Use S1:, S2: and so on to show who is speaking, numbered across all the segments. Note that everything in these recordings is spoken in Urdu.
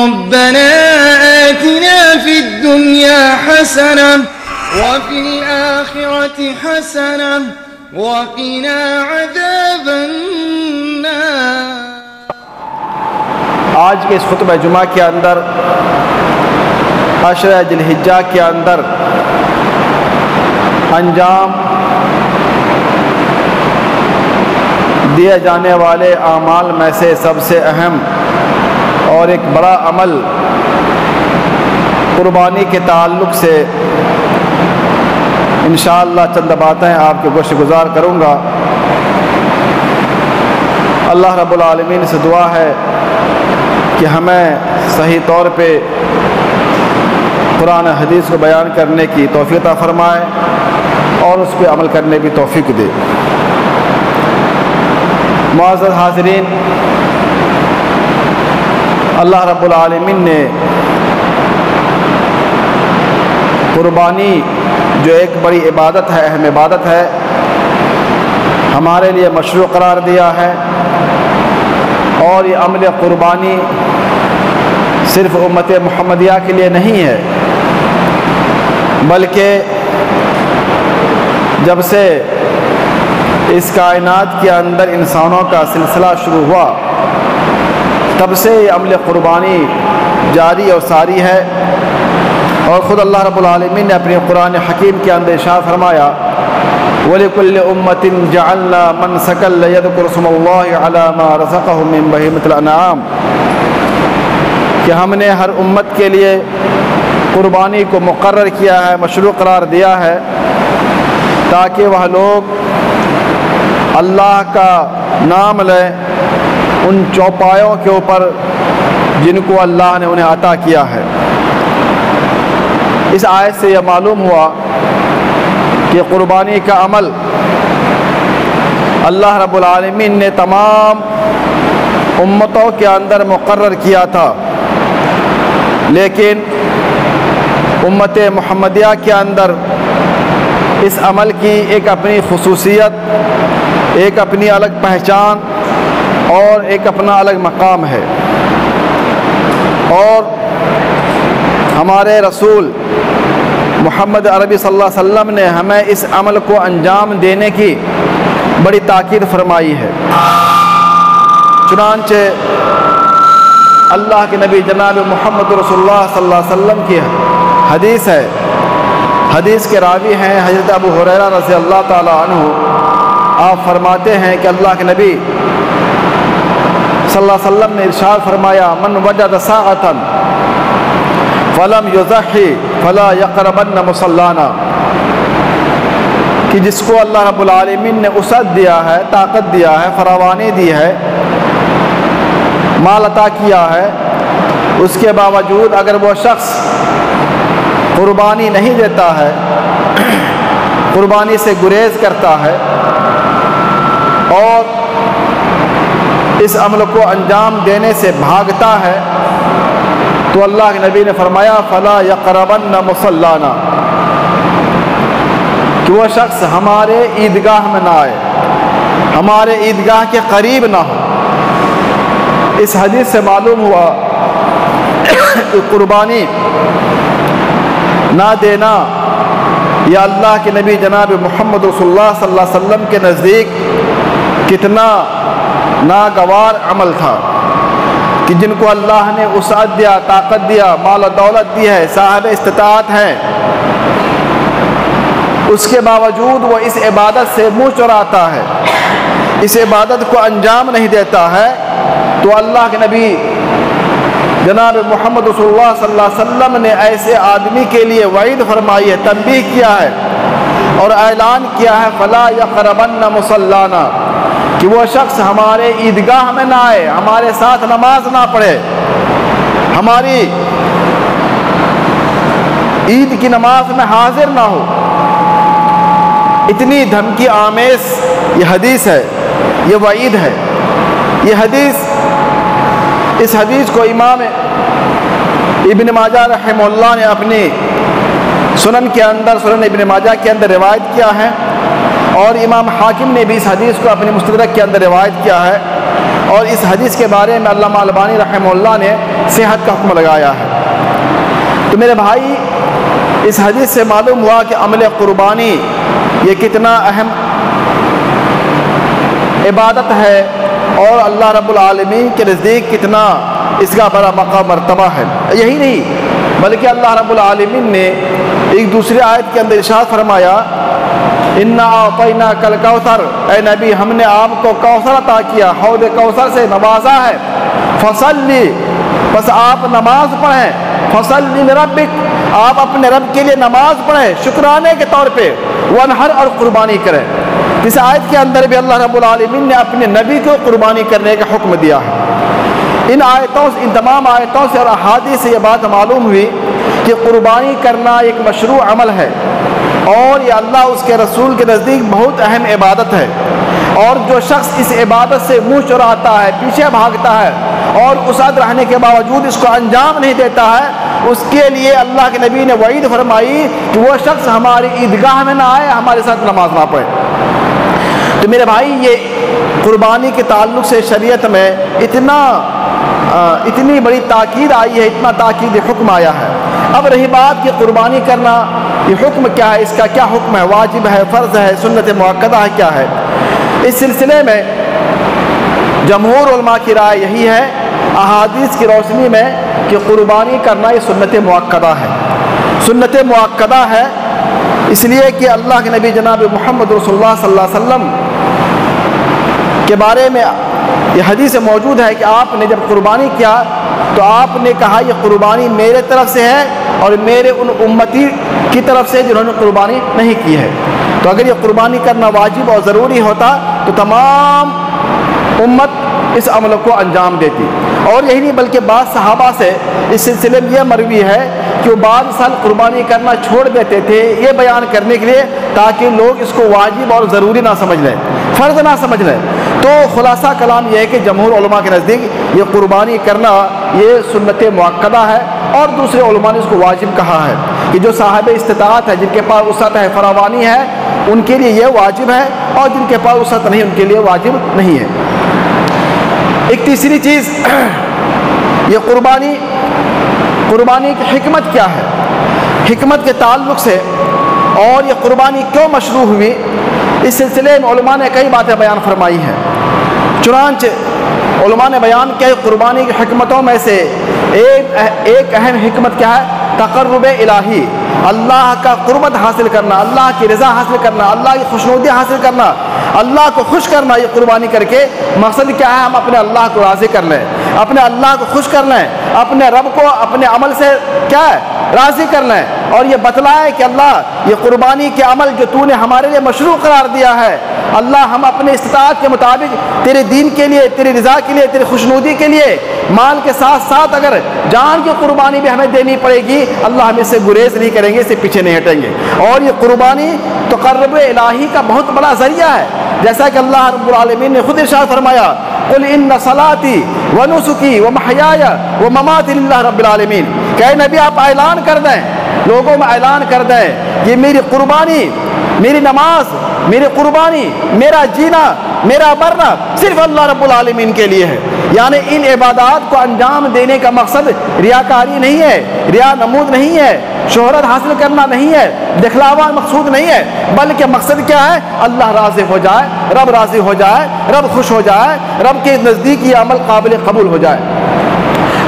S1: ربنا آتنا في الدنيا حسنة وفي الآخرة حسنة وقنا عذاب النار۔
S2: آج کے اس خطبہ جمعہ کے اندر عشرہ ذی الحجہ کے اندر انجام دیے جانے والے اعمال میں سے سب سے اہم اور ایک بڑا عمل قربانی کے تعلق سے انشاءاللہ چند باتیں آپ کے گوشت گزار کروں گا۔ اللہ رب العالمین سے دعا ہے کہ ہمیں صحیح طور پہ قرآن حدیث کو بیان کرنے کی توفیق عطا فرمائے اور اس پہ عمل کرنے کی توفیق دے۔ معزز حاضرین، اللہ رب العالمین نے قربانی جو ایک بڑی عبادت ہے، اہم عبادت ہے، ہمارے لیے مشروع قرار دیا ہے۔ اور یہ عمل قربانی صرف امت محمدیہ کے لیے نہیں ہے، بلکہ جب سے اس کائنات کے اندر انسانوں کا سلسلہ شروع ہوا تب سے یہ عمل قربانی جاری اور ساری ہے۔ اور خود اللہ رب العالمین نے اپنے قرآن حکیم کے اندر ارشاد فرمایا وَلِكُلِّ أُمَّةٍ جَعَلْنَا مَنْسَكًا لِيَذْكُرُوا اسْمَ اللَّهِ عَلَى مَا رَزَقَهُم مِّن بَهِيمَةِ الْأَنْعَامِ، کہ ہم نے ہر امت کے لیے قربانی کو مقرر کیا ہے، مشروع قرار دیا ہے، تاکہ وہ لوگ اللہ کا نام لیں ان چوپایوں کے اوپر جن کو اللہ نے انہیں عطا کیا ہے۔ اس آیت سے یہ معلوم ہوا کہ قربانی کا عمل اللہ رب العالمین نے تمام امتوں کے اندر مقرر کیا تھا، لیکن امت محمدیہ کے اندر اس عمل کی ایک اپنی خصوصیت، ایک اپنی الگ پہچان اور ایک اپنا الگ مقام ہے۔ اور ہمارے رسول محمد عربی صلی اللہ علیہ وسلم نے ہمیں اس عمل کو انجام دینے کی بڑی تاکید فرمائی ہے۔ چنانچہ اللہ کے نبی جناب محمد رسول اللہ صلی اللہ علیہ وسلم کی حدیث ہے، حدیث کے راوی ہیں حضرت ابو ہریرہ رضی اللہ تعالی عنہ۔ آپ فرماتے ہیں کہ اللہ کے نبی صلی اللہ علیہ وسلم نے ارشاد فرمایا من وجد ساعۃ فلم یضحی فلا یقربن مصلانا، کہ جس کو اللہ رب العالمین نے وسعت دیا ہے، طاقت دیا ہے، فراوانی دی ہے، مال عطا کیا ہے، اس کے باوجود اگر وہ شخص قربانی نہیں دیتا ہے، قربانی سے گریز کرتا ہے اور اس عمل کو انجام دینے سے بھاگتا ہے، تو اللہ کے نبی نے فرمایا فلا یقربن مصلانا، کہ وہ شخص ہمارے عیدگاہ میں نہ آئے، ہمارے عیدگاہ کے قریب نہ ہو۔ اس حدیث سے معلوم ہوا کہ قربانی نہ دینا یا اللہ کے نبی جناب محمد رسول اللہ صلی اللہ علیہ وسلم کے نزدیک کتنا ناگوار عمل تھا، کہ جن کو اللہ نے وسعت دیا، طاقت دیا، مال و دولت دی ہے، صاحب استطاعت ہیں، اس کے باوجود وہ اس عبادت سے منہ چراتا ہے، اس عبادت کو انجام نہیں دیتا ہے، تو اللہ کے نبی جناب محمد رسول اللہ صلی اللہ علیہ وسلم نے ایسے آدمی کے لیے وعید فرمائی ہے، تنبیہ کیا ہے اور اعلان کیا ہے فلا یقربن مصلانا، کہ وہ شخص ہمارے عیدگاہ میں نہ آئے، ہمارے ساتھ نماز نہ پڑھے، ہماری عید کی نماز میں حاضر نہ ہو۔ اتنی دھمکی آمیز یہ حدیث ہے، یہ وعید ہے۔ یہ حدیث، اس حدیث کو امام ابن ماجہ رحمہ اللہ نے اپنی سنن کے اندر، سنن ابن ماجہ کے اندر روایت کیا ہے، اور امام حاکم نے بھی اس حدیث کو اپنے مستدرک کے اندر روایت کیا ہے، اور اس حدیث کے بارے میں علامہ البانی رحمہ اللہ نے صحت کا حکم لگایا ہے۔ تو میرے بھائی، اس حدیث سے معلوم ہوا کہ عمل قربانی یہ کتنا اہم عبادت ہے اور اللہ رب العالمین کے نزدیک کتنا اس کا بڑا مقام مرتبہ ہے۔ یہی نہیں بلکہ اللہ رب العالمین نے ایک دوسری آیت کے اندر ارشاد فرمایا، اِنَّا أَعْطَيْنَاكَ الْكَوْثَرَ، اے نبی ہم نے آپ کو کوثر عطا کیا، حوض کوثر سے نوازا ہے، فَصَلِّ، بس آپ نماز پڑھیں، فَصَلِّ لِرَبِّكَ، آپ اپنے رب کے لیے نماز پڑھیں شکرانے کے طور پہ، وَانْحَرْ، اور قربانی کریں۔ اس آیت کے اندر بھی اللہ رب العالمین نے اپنے نبی کو قربانی کرنے کا حکم دیا ہے۔ ان تمام آیتوں سے اور احادیث سے یہ بات معلوم ہوئی کہ قربانی کرنا ایک مشروع عمل ہے اور یہ اللہ اس کے رسول کے نزدیک بہت اہم عبادت ہے، اور جو شخص اس عبادت سے منہ چراتا ہے، پیچھے بھاگتا ہے اور وسعت رہنے کے باوجود اس کو انجام نہیں دیتا ہے، اس کے لیے اللہ کے نبی نے وعید فرمائی کہ وہ شخص ہماری عیدگاہ میں نہ آئے، ہمارے ساتھ نماز نہ پڑھے۔ تو میرے بھائی، یہ قربانی کے تعلق سے شریعت میں اتنی بڑی تاکید آئی ہے، اتنا تاکید حکم آیا ہے۔ اب رہی بات کہ قربانی کرنا یہ حکم کیا ہے، اس کا کیا حکم ہے، واجب ہے، فرض ہے، سنت مؤکدہ ہے، کیا ہے؟ اس سلسلے میں جمہور علماء کی رائے یہی ہے احادیث کی روشنی میں کہ قربانی کرنا یہ سنت مؤکدہ ہے۔ سنت مؤکدہ ہے اس لیے کہ اللہ کے نبی جناب محمد رسول اللہ صلی اللہ علیہ وسلم کے بارے میں یہ حدیث موجود ہے کہ آپ نے جب قربانی کیا تو آپ نے کہا یہ قربانی میرے طرف سے ہے اور میرے ان امتی کی طرف سے جنہوں نے قربانی نہیں کی ہے۔ تو اگر یہ قربانی کرنا واجب اور ضروری ہوتا تو تمام امت اس عمل کو انجام دیتی۔ اور یہی نہیں بلکہ بعض صحابہ سے اس سلسلے میں یہ مروی ہے کہ وہ بعض سال قربانی کرنا چھوڑ دیتے تھے یہ بیان کرنے کے لیے تاکہ لوگ اس کو واجب اور ضروری نہ سمجھ لیں، فرض نہ سمجھ لیں۔ تو خلاصہ کلام یہ ہے کہ جمہور علماء کے نزدیک یہ قربانی کرنا یہ سنت مؤکدہ ہے، اور دوسرے علماء نے اس کو واجب کہا ہے کہ جو صاحب استطاعت ہے، جن کے پاس وسعت ہے، فراوانی ہے، ان کے لیے یہ واجب ہے، اور جن کے پاس وسعت نہیں ان کے لیے واجب نہیں ہے۔ ایک تیسری چیز، یہ قربانی کی حکمت کیا ہے، حکمت کے تعلق سے اور یہ قربانی کیوں مشروع ہوئی، اس سلسلے میں علماء نے کئی باتیں بیان فرمائی ہیں۔ چنانچہ علماء نے بیان کیا کہ قربانی کی حکمتوں میں سے ایک اہم حکمت کیا ہے، تقرب الہی، اللہ کا قربت حاصل کرنا، اللہ کی رضا حاصل کرنا، اللہ کی خوشنودی حاصل کرنا، اللہ کو خوش کرنا۔ یہ قربانی کر کے مقصد کیا ہے، ہم اپنے اللہ کو راضی کر لیں، اپنے اللہ کو خوش کر لیں، اپنے رب کو اپنے عمل سے کیا ہے راضی کر لیں، اور یہ بتلائے کہ اللہ یہ قربانی کے عمل جو تو نے ہمارے لیے مشروع قرار دیا ہے، اللہ ہم اپنے استطاعت کے مطابق تیرے دین کے لیے، تیری رضا کے لیے، تیری خوشنودی کے لیے مال کے ساتھ ساتھ اگر جان کی قربانی بھی ہمیں دینی پڑے گی، اللہ ہم اس سے گریز نہیں کریں گے، اس سے پیچھے نہیں ہٹیں گے۔ اور یہ قربانی تقرب الہی کا بہت بڑا ذریعہ ہے، جیسا کہ اللہ رب العالمین نے خود ارشاد فرمایا، قل ان صلاتی ونسکی ومحیای ومماتی للہ رب العالمین، کہ اے نبی آپ اعلان کر دیں، لوگوں میں اعلان کر دیں، یہ میری قربانی، میری نماز، میری قربانی، میرا جینا، میرا مرنا صرف اللہ رب العالمین کے لیے ہے۔ یعنی ان عبادات کو انجام دینے کا مقصد ریاکاری نہیں ہے، ریا نمود نہیں ہے، شہرت حاصل کرنا نہیں ہے، دکھلاوا مقصود نہیں ہے، بلکہ مقصد کیا ہے، اللہ راضی ہو جائے، رب راضی ہو جائے، رب خوش ہو جائے، رب کے نزدیک یہ عمل قابل قبول ہو جائے۔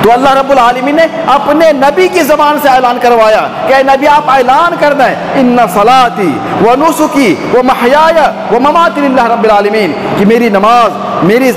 S2: تو اللہ رب العالمین نے اپنے نبی کی زبان سے اعلان کروایا کہ اے نبی آپ اعلان کر دیں، ان صلاتی و نسکی و محیای و مماتی للہ رب العالمین، کہ میری نماز، میری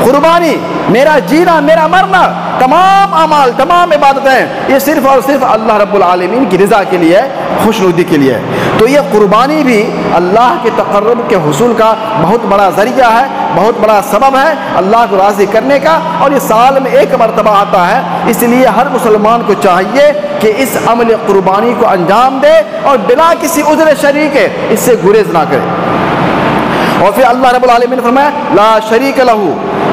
S2: قربانی، میرا جینا، میرا مرنا، تمام اعمال، تمام عبادتیں یہ صرف اور صرف اللہ رب العالمین کی رضا کے لیے، خوشنودی کے لیے۔ تو یہ قربانی بھی اللہ کے تقرب کے حصول کا بہت بڑا ذریعہ ہے، بہت بڑا سبب ہے اللہ کو راضی کرنے کا، اور یہ سال میں ایک مرتبہ آتا ہے، اس لیے ہر مسلمان کو چاہیے کہ اس عمل قربانی کو انجام دے اور بلا کسی عذر شرعی کے اس سے گریز نہ کرے۔ اور پھر اللہ رب العالمین نے فرمایا لا شریک لہ،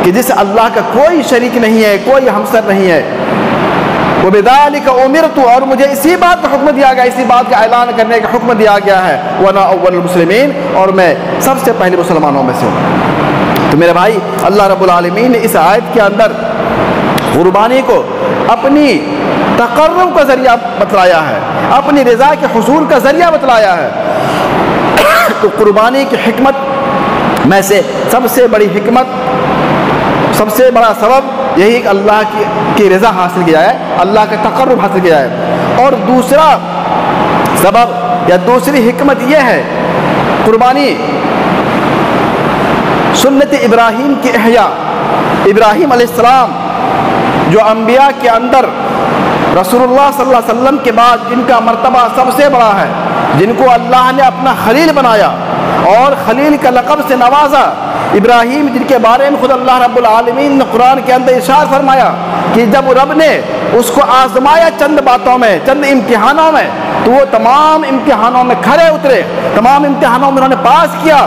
S2: کہ جس اللہ کا کوئی شریک نہیں ہے، کوئی ہمسر نہیں ہے، وَبِذَلِكَ أُمِرْتُ، اور مجھے اسی بات کا حکم دیا گیا، اسی بات کا اعلان کرنے کا حکم دیا گیا ہے، وَأَنَا أَوَّلُ الْمُسْلِمِينَ، اور میں سب سے پہلے مسلمانوں میں سے ہوں۔ تو میرے بھائی اللہ رب العالمین نے اس آیت کے اندر قربانی کو اپنی تقرب کا ذریعہ بتلایا ہے، اپنی رضا کے حصول کا ذریعہ بتلایا ہے۔ تو قربانی کی حکمت میں سے سب سے بڑی حکمت، سب سے بڑا سبب یہی کہ اللہ کی رضا حاصل کیا جائے، اللہ کا تقرب حاصل کیا جائے۔ اور دوسرا سبب یا دوسری حکمت یہ ہے، قربانی سنت ابراہیم کی احیاء، ابراہیم علیہ السلام جو انبیاء کے اندر رسول اللہ صلی اللہ علیہ وسلم کے بعد جن کا مرتبہ سب سے بڑا ہے، جن کو اللہ نے اپنا خلیل بنایا اور خلیل کا لقب سے نوازا، ابراہیم جن کے بارے میں خود اللہ رب العالمین نے قرآن کے اندر ارشاد فرمایا کہ جب رب نے اس کو آزمایا چند باتوں میں، چند امتحانوں میں، تو وہ تمام امتحانوں میں کھڑے اترے، تمام امتحانوں میں انہوں نے پاس کیا،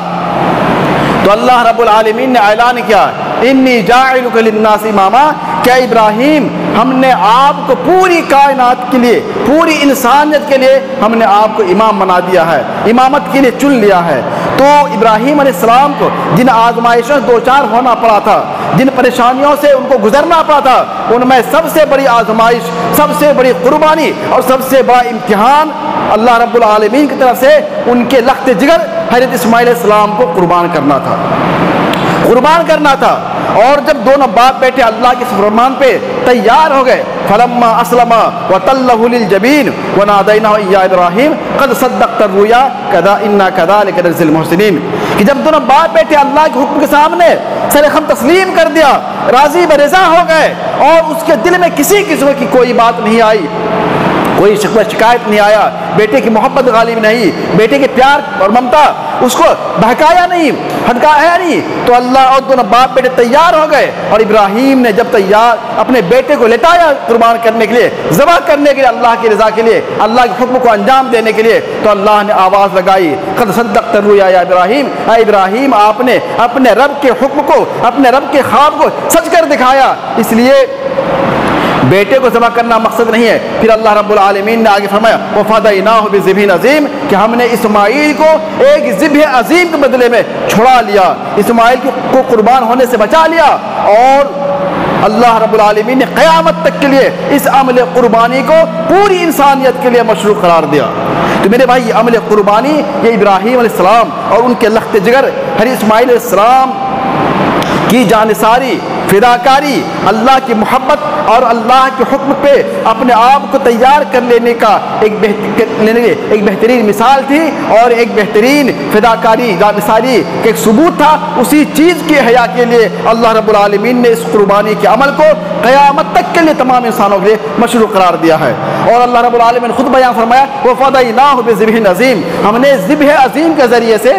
S2: تو اللہ رب العالمین نے اعلان کیا انی جاعلک للناس اماما، کہ ابراہیم ہم نے آپ کو پوری کائنات کے لیے، پوری انسانیت کے لیے ہم نے آپ کو امام بنا دیا ہے، امامت کے لیے چن لیا ہے۔ تو ابراہیم علیہ السلام کو جن آزمائشوں سے دوچار ہونا پڑا تھا، جن پریشانیوں سے ان کو گزرنا پڑا تھا، ان میں سب سے بڑی آزمائش، سب سے بڑی قربانی اور سب سے بڑا امتحان اللہ رب العالمین کی طرف سے ان کے لخت جگر حضرت اسماعیل علیہ السلام کو قربان کرنا تھا، قربان کرنا تھا۔ اور جب دونوں باپ بیٹے اللہ کے فرمان پہ تیار ہو گئے، فلما اسلما وتلہ للجبین ونادیناہ یا ابراہیم قد صدقت الرؤیا انا کذلک نجزی المحسنین، کہ جب دونوں باپ بیٹے اللہ کے حکم کے سامنے سر خم تسلیم کر دیا، راضی برضا ہو گئے، اور اس کے دل میں کسی قسم کی کوئی بات نہیں آئی، کوئی شکوہ شکایت نہیں آیا، بیٹے کی محبت غالب نہیں، بیٹے کے پیار اور ممتا اس کو بہکایا نہیں، ہٹکایا نہیں، تو اللہ اور دونوں باپ بیٹے تیار ہو گئے، اور ابراہیم نے جب تیار اپنے بیٹے کو لٹایا قربان کرنے کے لیے، ذبح کرنے کے لیے، اللہ کی رضا کے لیے، اللہ کے حکم کو انجام دینے کے لیے، تو اللہ نے آواز لگائی قد صدقت الرؤیا یا ابراہیم، اے ابراہیم آپ نے اپنے رب کے حکم کو، اپنے رب کے خواب کو سچ کر دکھایا۔ اس لیے بیٹے کو ذبح کرنا مقصد نہیں ہے۔ پھر اللہ رب العالمین نے آگے فرمایا وَفَدَيْنَاهُ بِذِبْحٍ عَظِيمٍ، کہ ہم نے اسماعیل کو ایک ذبح عظیم کے بدلے میں چھڑا لیا، اسماعیل کو قربان ہونے سے بچا لیا، اور اللہ رب العالمین نے قیامت تک کے لیے اس عمل قربانی کو پوری انسانیت کے لیے مشروع قرار دیا۔ تو میرے بھائی، یہ عمل قربانی یہ ابراہیم علیہ السلام اور ان کے لخت جگر حضرت اسماعیل علیہ السلام کی جانثاری، فداکاری، اللہ کی محبت اور اللہ کے حکم پہ اپنے آپ کو تیار کر لینے کا ایک بہترین مثال تھی، اور ایک بہترین فداکاری، جانثاری کا ایک ثبوت تھا۔ اسی چیز کی احیا کے لیے اللہ رب العالمین نے اس قربانی کے عمل کو قیامت تک کے لیے تمام انسانوں کے لیے مشروع قرار دیا ہے۔ اور اللہ رب العالمین نے خود بیان فرمایا وَفَدَيْنَاهُ بِذِبْحٍ عَظِيمٍ، ہم نے ذبح عظیم کے ذریعے سے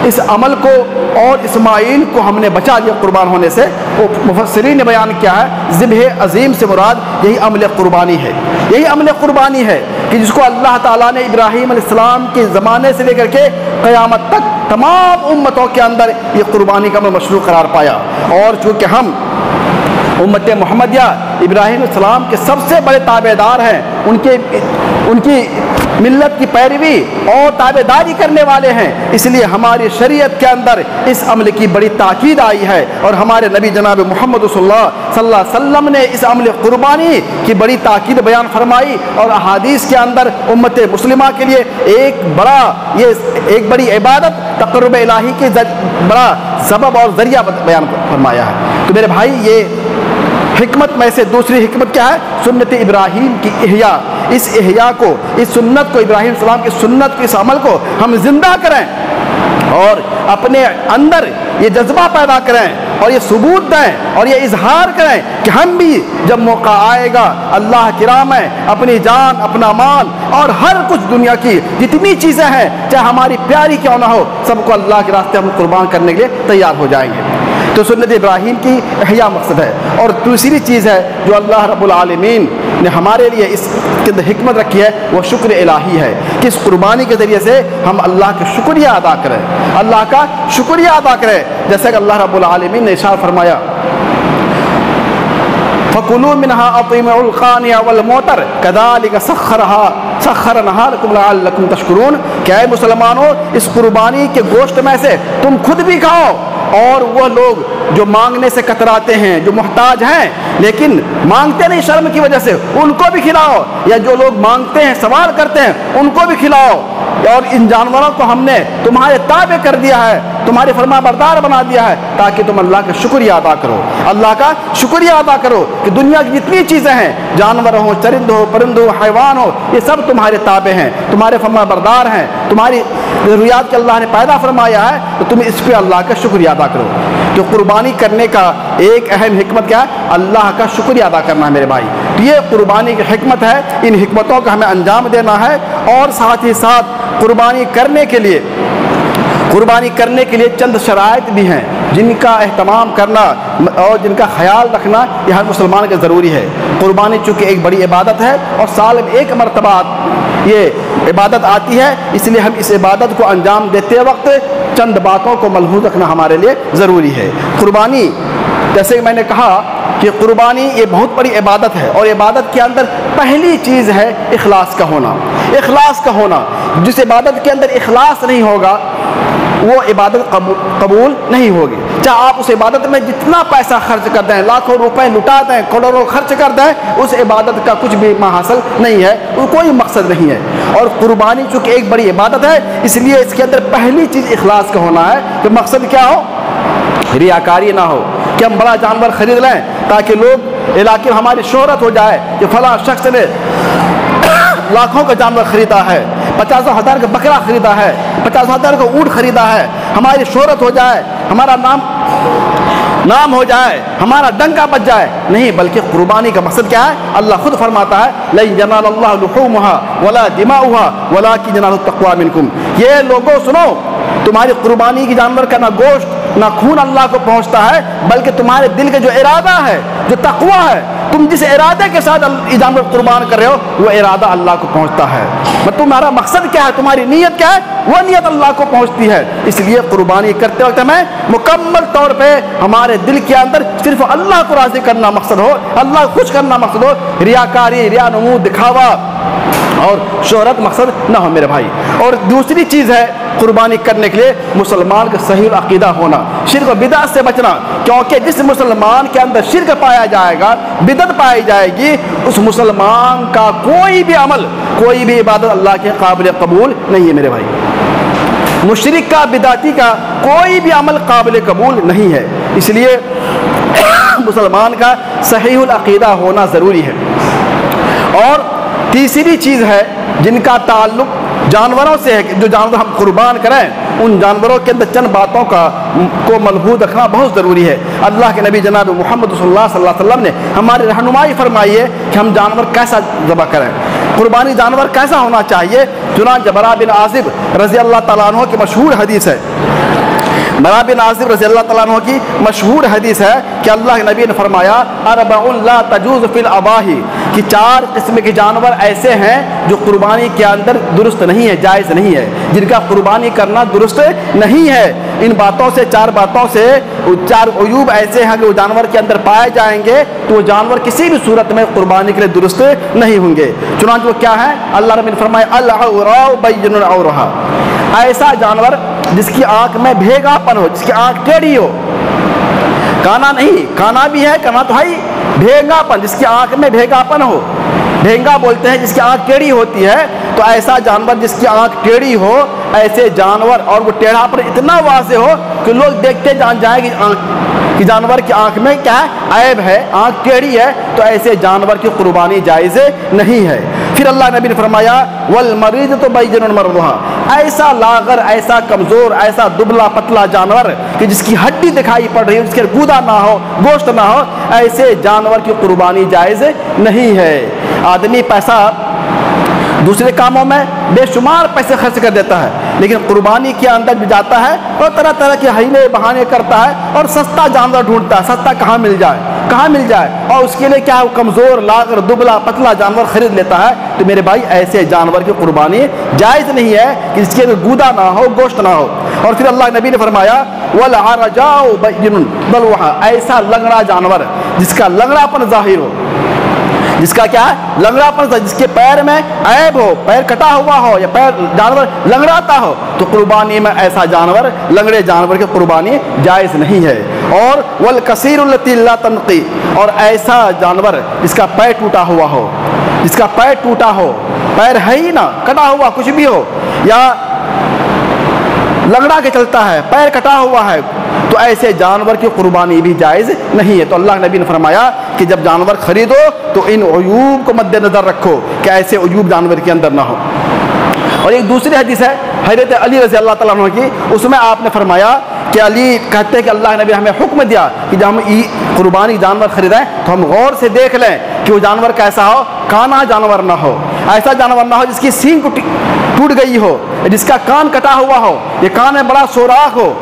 S2: اس عمل کو اور اسماعیل کو ہم نے بچا لیا قربان ہونے سے۔ مفسرین نے بیان کیا ہے ذبح عظیم سے مراد یہی عمل قربانی ہے، یہی عمل قربانی ہے کہ جس کو اللہ تعالیٰ نے ابراہیم علیہ السلام کے زمانے سے لے کر کے قیامت تک تمام امتوں کے اندر یہ قربانی کا عمل مشروع قرار پایا۔ اور چونکہ ہم امت محمدیہ ابراہیم علیہ السلام کے سب سے بڑے تابع دار ہیں، ان کی ملت کی پیروی اور تابع داری کرنے والے ہیں، اس لیے ہماری شریعت کے اندر اس عمل کی بڑی تاکید آئی ہے، اور ہمارے نبی جناب محمد صلی اللہ علیہ وسلم نے اس عمل قربانی کی بڑی تاکید بیان فرمائی، اور احادیث کے اندر امت مسلمہ کے لیے ایک بڑی عبادت تقرب الہی کے بڑا سبب اور ذریعہ بیان فرمایا ہے۔ تو میرے بھائی، یہ حکمت میں سے دوسری حکمت کیا ہے؟ سنت ابراہیم کی احیاء، اس احیاء کو، اس سنت کو، ابراہیم علیہ السلام کی سنت کو، اس عمل کو ہم زندہ کریں اور اپنے اندر یہ جذبہ پیدا کریں اور یہ ثبوت دیں اور یہ اظہار کریں کہ ہم بھی جب موقع آئے گا اللہ کی راہ میں اپنی جان، اپنا مال اور ہر کچھ دنیا کی جتنی چیزیں ہیں چاہے ہماری پیاری کیوں نہ ہو، سب کو اللہ کے راستے ہم قربان کرنے کے لیے تیار ہو جائیں گے۔ تو سنت ابراہیم کی احیاء مقصد ہے۔ اور دوسری چیز ہے جو اللہ رب العالمین نے ہمارے لیے اس کے اندر حکمت رکھی ہے، وہ شکر الہی ہے کہ اس قربانی کے ذریعے سے ہم اللہ کا شکریہ ادا کریں، اللہ کا شکریہ ادا کریں، جیسا کہ اللہ رب العالمین نے ارشاد فرمایا فَكُلُوا مِنْهَا أَطْعِمُوا الْقَانِعَ وَالْمُعْتَرَ كَذَلِكَ سَخَّرْنَاهَا لَكُمْ لَعَلَّكُمْ تَشْكُرُونَ، کہ اے مسلمانوں، اس قربانی کے گوشت میں سے تم خود بھی کھاؤ اور وہ لوگ جو مانگنے سے کتراتے ہیں، جو محتاج ہیں لیکن مانگتے نہیں شرم کی وجہ سے، ان کو بھی کھلاؤ، یا جو لوگ مانگتے ہیں سوال کرتے ہیں ان کو بھی کھلاؤ۔ اور ان جانوروں کو ہم نے تمہارے تابع کر دیا ہے، تمہارے فرما بردار بنا دیا ہے تاکہ تم اللہ کا شکریہ ادا کرو، اللہ کا شکریہ ادا کرو کہ دنیا کی جتنی چیزیں ہیں، جانور ہو، چرند ہو، پرند ہو، حیوان ہو، یہ سب تمہارے تابع ہیں، تمہارے فرما بردار ہیں، تمہاری ضروریات کے اللہ نے پیدا فرمایا ہے، تو تم اس پہ اللہ کا شکریہ ادا کرو۔ تو قربانی کرنے کا ایک اہم حکمت کیا ہے؟ اللہ کا شکریہ ادا کرنا ہے میرے بھائی۔ یہ قربانی کی حکمت ہے، ان حکمتوں کا ہمیں انجام دینا ہے، اور ساتھ ہی ساتھ قربانی کرنے کے لیے چند شرائط بھی ہیں جن کا اہتمام کرنا اور جن کا خیال رکھنا یہ ہر مسلمان کا ضروری ہے۔ قربانی چونکہ ایک بڑی عبادت ہے اور سال میں ایک مرتبہ یہ عبادت آتی ہے، اس لیے ہم اس عبادت کو انجام دیتے وقت چند باتوں کو ملحوظ رکھنا ہمارے لیے ضروری ہے۔ قربانی، جیسے کہ میں نے کہا کہ قربانی یہ بہت بڑی عبادت ہے، اور عبادت کے اندر پہلی چیز ہے اخلاص کا ہونا۔ اخلاص کا ہونا، جس عبادت کے اندر اخلاص نہیں ہوگا وہ عبادت قبول نہیں ہوگی، چاہے آپ اس عبادت میں جتنا پیسہ خرچ کر دیں، لاکھوں روپے لٹا دیں، کروڑوں خرچ کر دیں، اس عبادت کا کچھ بھی حاصل نہیں ہے، کوئی مقصد نہیں ہے۔ اور قربانی چونکہ ایک بڑی عبادت ہے، اس لیے اس کے اندر پہلی چیز اخلاص کا ہونا ہے کہ مقصد کیا ہو؟ ریاکاری نہ ہو کہ ہم بڑا جانور خرید لیں تاکہ لوگ علاقے میں ہماری شہرت ہو جائے کہ فلاں شخص نے لاکھوں کا جانور خریدا ہے، 50,000 کا بکرا خریدا ہے، 50,000 کا اونٹ خریدا ہے، ہماری شہرت ہو جائے، ہمارا نام ہو جائے، ہمارا ڈنکا بج جائے، نہیں، بلکہ قربانی کا مقصد کیا ہے؟ اللہ خود فرماتا ہے لَن يَنَالَ اللَّهَ لُحُومُهَا وَلَا دِمَاؤُهَا وَلَكِنْ يَنَالُهُ التَّقْوَىٰ مِنكُمْ۔ یہ لوگوں سنو، تمہاری قربانی کی جانور کا نہ گوشت نہ خون اللہ کو پہنچتا ہے، بلکہ تمہارے دل کا جو ارادہ ہے، جو تقویٰ ہے، تم جس ارادے کے ساتھ یہ جانور قربان کر رہے ہو وہ ارادہ اللہ کو پہنچتا ہے۔ تمہارا مقصد کیا ہے، تمہاری نیت کیا ہے، وہ نیت اللہ کو پہنچتی ہے۔ اس لیے قربانی کرتے وقت ہمیں مکمل طور پہ ہمارے دل کے اندر صرف اللہ کو راضی کرنا مقصد ہو، اللہ کو خوش کرنا مقصد ہو، ریاکاری، ریا نمود، دکھاوا اور شہرت مقصد نہ ہو میرے بھائی۔ اور دوسری چیز ہے قربانی کرنے کے لیے مسلمان کا صحیح عقیدہ ہونا، شرک و بدعت سے بچنا، کیونکہ جس مسلمان کے اندر شرک پایا جائے گا، بدعت پائی جائے گی، اس مسلمان کا کوئی بھی عمل، کوئی بھی عبادت اللہ کے قابل قبول نہیں ہے میرے بھائی۔ مشرک کا، بدعتی کا کوئی بھی عمل قابل قبول نہیں ہے، اس لیے مسلمان کا صحیح العقیدہ ہونا ضروری ہے۔ اور تیسری چیز ہے جن کا تعلق جانوروں سے ہے، جو جانور ہم قربان کریں ان جانوروں کے اندر چند باتوں کو ملحوظ رکھنا بہت ضروری ہے۔ اللہ کے نبی جناب محمد صلی اللہ علیہ وسلم نے ہماری رہنمائی فرمائی ہے کہ ہم جانور کیسا ذبح کریں، قربانی جانور کیسا ہونا چاہیے۔ چنانچہ برا بن عازب رضی اللہ تعالیٰ عنہ کی مشہور حدیث ہے، برا بن عازب رضی اللہ تعالیٰ عنہ کی مشہور حدیث ہے کہ اللہ کے نبی نے فرمایا اربع لا تجوز فی الاضاحی، کہ 4 قسم کے جانور ایسے ہیں جو قربانی کے اندر درست نہیں ہے، جائز نہیں ہے، جن کا قربانی کرنا درست نہیں ہے۔ ان باتوں سے، 4 باتوں سے 4 عیوب ایسے ہیں کہ وہ جانور کے اندر پائے جائیں گے تو وہ جانور کسی بھی صورت میں قربانی کے لیے درست نہیں ہوں گے۔ چنانچہ وہ کیا ہے؟ اللہ رب نے فرمایا العوراء بین عورها، ایسا جانور جس کی آنکھ میں بھیگا پن ہو، جس کی آنکھ ٹیڑھی ہو، کانا نہیں، کانا بھی ہے، کانا تو ہے ہی، بھیگا پن، جس کی آنکھ میں بھیگا پن ہو، بھینگا بولتے ہیں جس کی آنکھ ٹیڑھی ہوتی ہے، تو ایسا جانور جس کی آنکھ ٹیڑھی ہو، ایسے جانور، اور وہ ٹیڑھا پر اتنا واضح ہو کہ لوگ دیکھتے جان جائیں کہ جانور کی آنکھ میں کیا ہے؟ عیب ہے، آنکھ ٹیڑھی ہے، تو ایسے جانور کی قربانی جائز نہیں ہے۔ پھر اللہ نبی نے فرمایا والمریض تو بین مرضھا، ایسا لاغر، ایسا کمزور، ایسا دبلا پتلا جانور کہ جس کی ہڈی دکھائی پڑ رہی ہو، جس کے گودا نہ ہو، گوشت نہ ہو، ایسے جانور کی قربانی جائز نہیں ہے۔ آدمی پیسہ دوسرے کاموں میں بے شمار پیسے خرچ کر دیتا ہے، لیکن قربانی کے اندر بھی جاتا ہے اور طرح طرح کے حیلے بہانے کرتا ہے اور سستا جانور ڈھونڈتا ہے، سستا کہاں مل جائے، کہاں مل جائے، اور اس کے لیے کیا ہے؟ کمزور، لاغر، دبلا پتلا جانور خرید لیتا ہے۔ تو میرے بھائی ایسے جانور کی قربانی جائز نہیں ہے کہ جس کے اندر گودا نہ ہو، گوشت نہ ہو۔ اور پھر اللہ نبی نے فرمایا والعرجاء بین ضلوعها، ایسا لنگڑا جانور جس کا لنگڑا پن ظاہر ہو، جس کا کیا ہے لنگڑا پن، جس کے پیر میں عیب ہو، پیر کٹا ہوا ہو یا پیر جانور لنگڑاتا ہو، تو قربانی میں ایسا جانور، لنگڑے جانور کی قربانی جائز نہیں ہے۔ اور والکثیر التی لا تنقی، اور ایسا جانور جس کا پیر ٹوٹا ہوا ہو، جس کا پیر ٹوٹا ہو، پیر ہے ہی نہ، کٹا ہوا کچھ بھی ہو، یا لنگڑا کے چلتا ہے، پیر کٹا ہوا ہے، تو ایسے جانور کی قربانی بھی جائز نہیں ہے۔ تو اللہ نبی نے فرمایا کہ جب جانور خریدو تو ان عیوب کو مد نظر رکھو کہ ایسے عیوب جانور کے اندر نہ ہو۔ اور ایک دوسری حدیث ہے حضرت علی رضی اللہ تعالیٰ عنہ کی، اس میں آپ نے فرمایا کہ علی کہتے ہیں کہ اللہ نبی ہمیں حکم دیا کہ جب ہم قربانی جانور خریدیں تو ہم غور سے دیکھ لیں کہ وہ جانور کیسا ہو، کانا جانور نہ ہو، ایسا جانور نہ ہو جس کی سینگ ٹوٹ گئی ہو، جس کا کان کٹا ہوا ہو، یہ کان میں بڑا سوراخ ہو،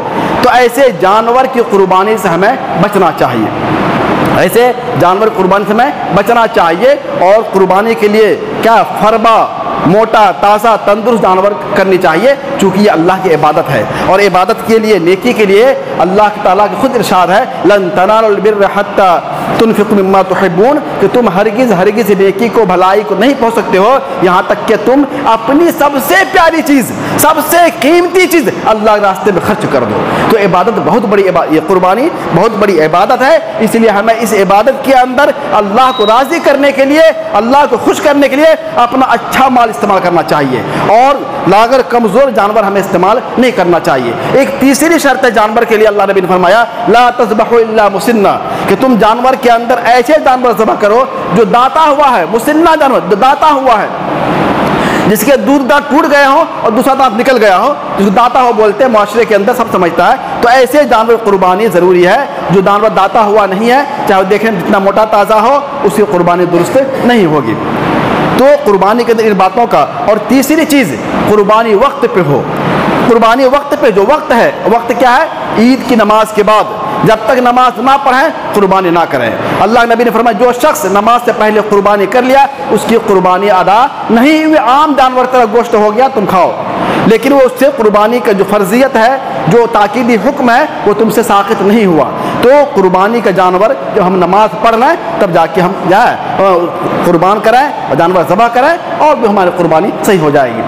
S2: تو ایسے جانور کی قربانی سے ہمیں بچنا چاہیے، ایسے جانور قربانی سے ہمیں بچنا چاہیے۔ اور قربانی کے لیے کیا فربا، موٹا، تازہ، تندرست جانور کرنی چاہیے، چونکہ یہ اللہ کی عبادت ہے، اور عبادت کے لیے، نیکی کے لیے اللہ تعالیٰ کی خود ارشاد ہے لن تنالوا البر حتی تنفقوا مما تحبون، کہ تم ہرگز نیکی کو، بھلائی کو نہیں پہنچ سکتے ہو یہاں تک کہ تم اپنی سب سے پیاری چیز، سب سے قیمتی چیز اللہ کے راستے میں خرچ کر دو۔ تو عبادت بہت بڑی، یہ قربانی بہت بڑی عبادت ہے، اس لیے ہمیں اس عبادت کے اندر اللہ کو راضی کرنے کے لیے، اللہ کو خوش کرنے کے لیے اپنا اچھا مال استعمال کرنا چاہیے، اور لاغر کمزور جانور ہمیں استعمال نہیں کرنا چاہیے۔ ایک تیسری شرط ہے جانور کے لیے، اللہ نبی نے فرمایا لا تذبحوا الا مسنہ، کہ تم جانور کے اندر ایسے جانور ذبح کرو جو داتا ہوا ہے، مسنہ جانور جو داتا ہوا ہے، جس کے دودھ دانت ٹوٹ گئے ہوں اور دوسرا دانت نکل گیا ہو، جس کو داتا ہو بولتے ہیں، معاشرے کے اندر سب سمجھتا ہے، تو ایسے جانور قربانی ضروری ہے۔ جو جانور داتا ہوا نہیں ہے، چاہے وہ دیکھیں جتنا موٹا تازہ ہو، اس کی قربانی درست نہیں ہوگی۔ تو قربانی کے اندر ان باتوں کا۔ اور تیسری چیز، قربانی وقت پہ ہو، قربانی وقت پہ، جو وقت ہے، وقت کیا ہے؟ عید کی نماز کے بعد، جب تک نماز نہ پڑھیں قربانی نہ کریں۔ اللہ نبی نے فرمایا جو شخص نماز سے پہلے قربانی کر لیا اس کی قربانی ادا نہیں ہوئی، عام جانور طرح گوشت ہو گیا تم کھاؤ، لیکن وہ اس سے قربانی کا جو فرضیت ہے، جو تاکیدی حکم ہے، وہ تم سے ساقط نہیں ہوا۔ تو قربانی کا جانور جب ہم نماز پڑھ لیں تب جا کے ہم قربان کریں اور جانور ذبح کریں، اور بھی ہماری قربانی صحیح ہو جائے گی۔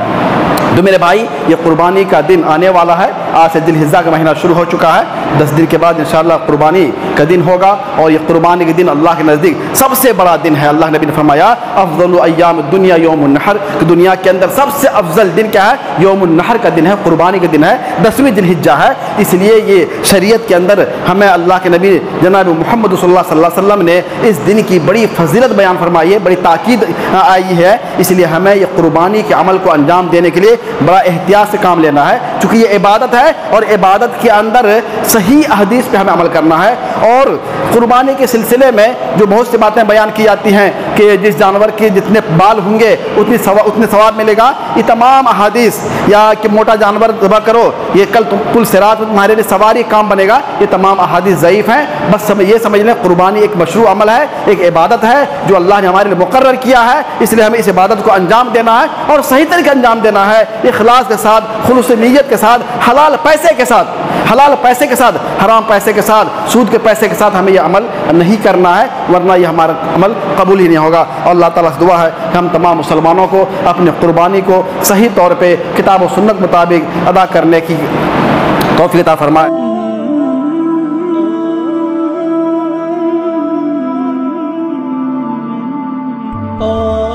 S2: تو میرے بھائی، یہ قربانی کا دن آنے والا ہے، آج سے ذی الحجہ کا مہینہ شروع ہو چکا ہے، 10 دن کے بعد انشاءاللہ قربانی کا دن ہوگا، اور یہ قربانی کے دن اللہ کے نزدیک سب سے بڑا دن ہے۔ اللہ نبی نے فرمایا افضل ایام الدنیا یوم النحر، کہ دنیا کے اندر سب سے افضل دن کیا ہے؟ یوم النحر کا دن ہے، قربانی کا دن ہے، 10ویں ذی الحجہ ہے۔ اس لیے یہ شریعت کے اندر ہمیں اللہ کے نبی جناب محمد صلی اللہ علیہ وسلم نے اس دن کی بڑی فضیلت بیان فرمائی ہے، بڑی تاکید آئی ہے، اس لیے ہمیں یہ قربانی کے عمل کو انجام دینے کے لیے بڑا احتیاط سے کام لینا ہے، چونکہ یہ عبادت ہے، اور عبادت کے اندر صحیح احادیث پہ ہمیں عمل کرنا ہے۔ اور قربانی کے سلسلے میں جو بہت سی باتیں بیان کی جاتی ہیں کہ جس جانور کے جتنے بال ہوں گے اتنے ثواب ملے گا، یہ تمام احادیث، یا کہ موٹا جانور ذبح کرو یہ کل پل صراط میں تمہارے لیے سواری کام بنے گا، یہ تمام احادیث ضعیف ہیں۔ بس یہ سمجھ لیں قربانی ایک مشروع عمل ہے، ایک عبادت ہے جو اللہ نے ہمارے لیے مقرر کیا ہے، اس لیے ہمیں اس عبادت کو انجام دینا ہے، اور صحیح طریقے انجام دینا ہے، اخلاص کے ساتھ، خلوص نیت کے ساتھ، حلال پیسے کے ساتھ، حلال پیسے کے ساتھ، حرام پیسے کے ساتھ، سود کے پیسے کے ساتھ ہمیں یہ عمل نہیں کرنا ہے، ورنہ یہ ہمارا عمل قبول ہی نہیں ہوگا۔ اور اللہ تعالیٰ سے دعا ہے کہ ہم تمام مسلمانوں کو اپنی قربانی کو صحیح طور پہ کتاب و سنت مطابق ادا کرنے کی توفیق عطا فرمائے۔
S1: Oh